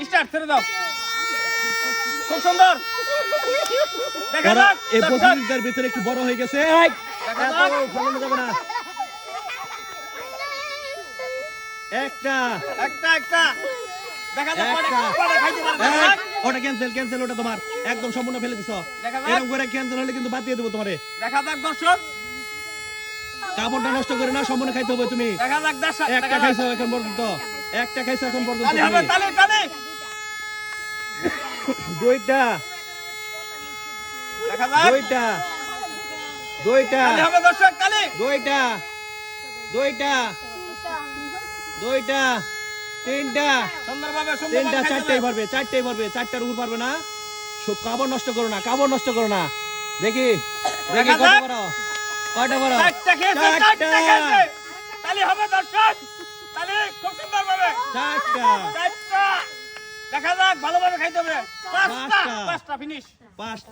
Start ছেড়ে দাও। খুব সুন্দর। দেখা ওরা যাক এই দর্শক, প্রতিযোগিতার ভিতরে একটু বড় হয়ে গেছে। এই, দেখা এত যাক। ফলানো যাবে না। একটা একটা একটা দেখা যাক একটা। কয়টা খাইতে পারে। দেখা এই, যাক। ওটা ক্যান্সেল ক্যান্সেল, ওটা তোমার একদম সম্পূর্ণ ফেলে দিছো। দেখা যাক। এরকম করে ক্যান্সেল হলে কিন্তু বাদ দিয়ে দেবো তোমারে। দেখা যাক দর্শক, কাপড়টা নষ্ট করে না, সম্পূর্ণ খাইতে হবে তুমি। দেখা যাক দর্শক, একটা দেখা যাক। খাইছো এখন পর্যন্ত, একটা খাইছো এখন পর্যন্ত তালি হবে, তুমি। তালি তালি। দুইটা দেখা যাক। দুইটা দুইটা তালি হবে দর্শক, তালি। দুইটা দুইটা দুইটা তিনটা সুন্দরভাবে তিনটা সুন্দরভাবে খাইতে চারটেই হবে। পারবে, চারটেই পারবে, চারটার উপর পারবে না। কাপড় নষ্ট করো না, কাপড় নষ্ট করো না। দেখি দেখি দেখা কয়টা যাক। পারো, কয়টা পারো। চারটা খেয়েছে, চারটা খেয়েছে। তালি হবে দর্শক, তালি খুব সুন্দরভাবে। চারটা চারটা। দেখা যাক, ভালোভাবে খাইতে হবে। পাঁচটা, পাঁচটা। পাঁচটা ফিনিশ। পাঁচটা।